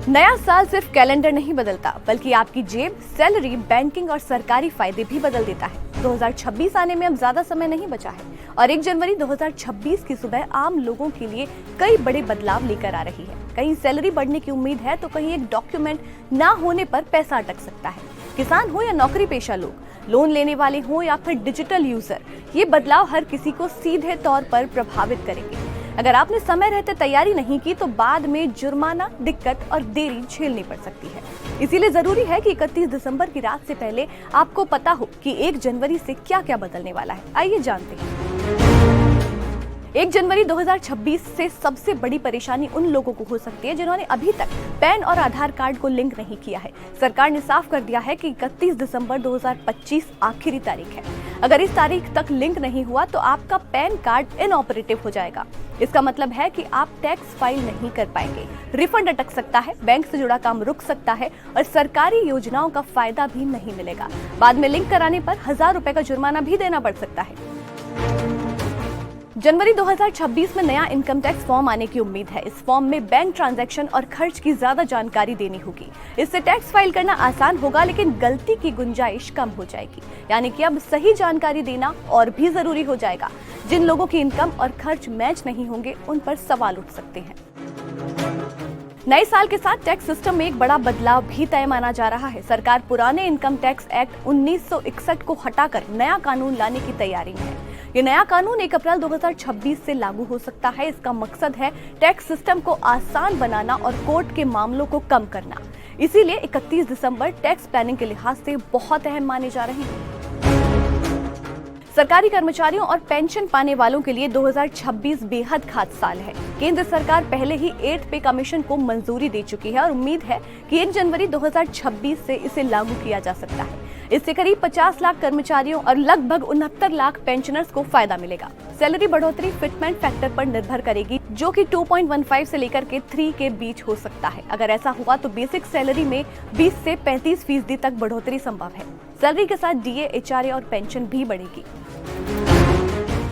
नया साल सिर्फ कैलेंडर नहीं बदलता, बल्कि आपकी जेब, सैलरी, बैंकिंग और सरकारी फायदे भी बदल देता है। 2026 आने में अब ज्यादा समय नहीं बचा है और 1 जनवरी 2026 की सुबह आम लोगों के लिए कई बड़े बदलाव लेकर आ रही है। कहीं सैलरी बढ़ने की उम्मीद है तो कहीं एक डॉक्यूमेंट ना होने पर पैसा अटक सकता है। किसान हो या नौकरी पेशा लोग, लोन लेने वाले हो या फिर डिजिटल यूजर, ये बदलाव हर किसी को सीधे तौर पर प्रभावित करेंगे। अगर आपने समय रहते तैयारी नहीं की तो बाद में जुर्माना, दिक्कत और देरी झेलनी पड़ सकती है। इसीलिए जरूरी है कि 31 दिसंबर की रात से पहले आपको पता हो कि 1 जनवरी से क्या क्या बदलने वाला है। आइए जानते हैं। 1 जनवरी 2026 से सबसे बड़ी परेशानी उन लोगों को हो सकती है जिन्होंने अभी तक पैन और आधार कार्ड को लिंक नहीं किया है। सरकार ने साफ कर दिया है कि 31 दिसंबर 2025 आखिरी तारीख है। अगर इस तारीख तक लिंक नहीं हुआ तो आपका पैन कार्ड इनऑपरेटिव हो जाएगा। इसका मतलब है कि आप टैक्स फाइल नहीं कर पाएंगे, रिफंड अटक सकता है, बैंक से जुड़ा काम रुक सकता है और सरकारी योजनाओं का फायदा भी नहीं मिलेगा। बाद में लिंक कराने पर 1000 रुपए का जुर्माना भी देना पड़ सकता है। जनवरी 2026 में नया इनकम टैक्स फॉर्म आने की उम्मीद है। इस फॉर्म में बैंक ट्रांजैक्शन और खर्च की ज्यादा जानकारी देनी होगी। इससे टैक्स फाइल करना आसान होगा, लेकिन गलती की गुंजाइश कम हो जाएगी। यानी कि अब सही जानकारी देना और भी जरूरी हो जाएगा। जिन लोगों की इनकम और खर्च मैच नहीं होंगे, उन पर सवाल उठ सकते हैं। नए साल के साथ टैक्स सिस्टम में एक बड़ा बदलाव भी तय माना जा रहा है। सरकार पुराने इनकम टैक्स एक्ट 1961 को हटाकर नया कानून लाने की तैयारी में है। ये नया कानून 1 अप्रैल 2026 से लागू हो सकता है। इसका मकसद है टैक्स सिस्टम को आसान बनाना और कोर्ट के मामलों को कम करना। इसीलिए 31 दिसंबर टैक्स प्लानिंग के लिहाज से बहुत अहम माने जा रहे हैं। सरकारी कर्मचारियों और पेंशन पाने वालों के लिए 2026 बेहद खास साल है। केंद्र सरकार पहले ही 8th पे कमीशन को मंजूरी दे चुकी है और उम्मीद है कि 1 जनवरी 2026 से इसे लागू किया जा सकता है। इससे करीब 50 लाख कर्मचारियों और लगभग 69 लाख पेंशनर्स को फायदा मिलेगा। सैलरी बढ़ोतरी फिटमेंट फैक्टर पर निर्भर करेगी, जो कि 2.15 से लेकर के 3 के बीच हो सकता है। अगर ऐसा हुआ तो बेसिक सैलरी में 20 से 35% तक बढ़ोतरी संभव है। सैलरी के साथ डीए, एचआरए और पेंशन भी बढ़ेगी।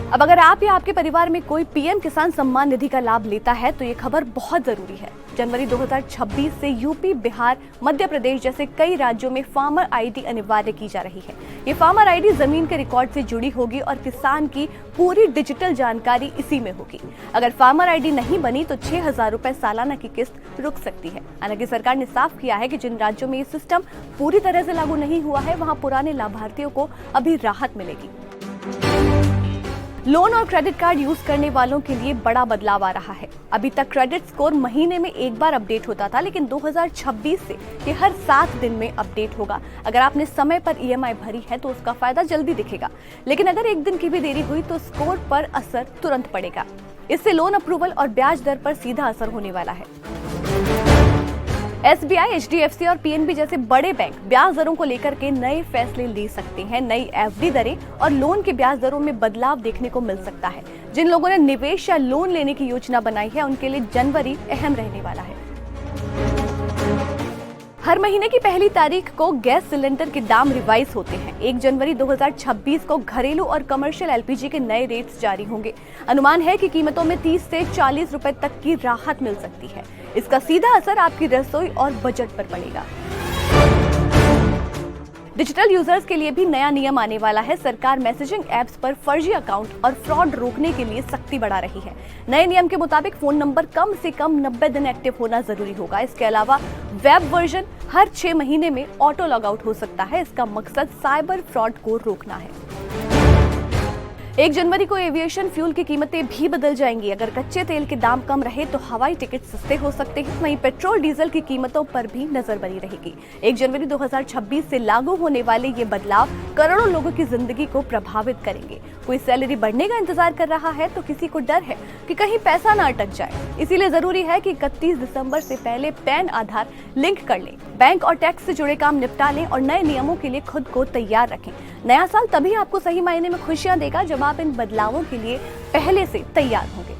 अब अगर आप या आपके परिवार में कोई पीएम किसान सम्मान निधि का लाभ लेता है तो ये खबर बहुत जरूरी है। जनवरी 2026 से यूपी, बिहार, मध्य प्रदेश जैसे कई राज्यों में फार्मर आईडी अनिवार्य की जा रही है। ये फार्मर आईडी जमीन के रिकॉर्ड से जुड़ी होगी और किसान की पूरी डिजिटल जानकारी इसी में होगी। अगर फार्मर आईडी नहीं बनी तो 6000 रुपए सालाना की किस्त रुक सकती है। हालांकि सरकार ने साफ किया है कि जिन राज्यों में ये सिस्टम पूरी तरह से लागू नहीं हुआ है, वहां पुराने लाभार्थियों को अभी राहत मिलेगी। लोन और क्रेडिट कार्ड यूज करने वालों के लिए बड़ा बदलाव आ रहा है। अभी तक क्रेडिट स्कोर महीने में एक बार अपडेट होता था, लेकिन 2026 से ये हर 7 दिन में अपडेट होगा। अगर आपने समय पर ईएमआई भरी है तो उसका फायदा जल्दी दिखेगा, लेकिन अगर 1 दिन की भी देरी हुई तो स्कोर पर असर तुरंत पड़ेगा। इससे लोन अप्रूवल और ब्याज दर पर सीधा असर होने वाला है। एसबीआई, एचडीएफसी और पीएनबी जैसे बड़े बैंक ब्याज दरों को लेकर के नए फैसले ले सकते हैं। नई एफडी दरें और लोन के ब्याज दरों में बदलाव देखने को मिल सकता है। जिन लोगों ने निवेश या लोन लेने की योजना बनाई है, उनके लिए जनवरी अहम रहने वाला है। हर महीने की पहली तारीख को गैस सिलेंडर के दाम रिवाइज होते हैं। 1 जनवरी 2026 को घरेलू और कमर्शियल एलपीजी के नए रेट्स जारी होंगे। अनुमान है कि कीमतों में 30 से 40 रुपए तक की राहत मिल सकती है। इसका सीधा असर आपकी रसोई और बजट पर पड़ेगा। डिजिटल यूजर्स के लिए भी नया नियम आने वाला है। सरकार मैसेजिंग एप्स पर फर्जी अकाउंट और फ्रॉड रोकने के लिए सख्ती बढ़ा रही है। नए नियम के मुताबिक फोन नंबर कम से कम 90 दिन एक्टिव होना जरूरी होगा। इसके अलावा वेब वर्जन हर 6 महीने में ऑटो लॉग आउट हो सकता है। इसका मकसद साइबर फ्रॉड को रोकना है। 1 जनवरी को एविएशन फ्यूल की कीमतें भी बदल जाएंगी। अगर कच्चे तेल के दाम कम रहे तो हवाई टिकट सस्ते हो सकते हैं। वहीं पेट्रोल, डीजल की कीमतों पर भी नजर बनी रहेगी। 1 जनवरी 2026 से लागू होने वाले ये बदलाव करोड़ों लोगों की जिंदगी को प्रभावित करेंगे। कोई सैलरी बढ़ने का इंतजार कर रहा है तो किसी को डर है कि कहीं पैसा ना अटक जाए। इसीलिए जरूरी है कि 31 दिसंबर से पहले पैन, आधार लिंक कर लें, बैंक और टैक्स से जुड़े काम निपटा लें और नए नियमों के लिए खुद को तैयार रखें। नया साल तभी आपको सही मायने में खुशियां देगा जब आप इन बदलावों के लिए पहले से तैयार होंगे।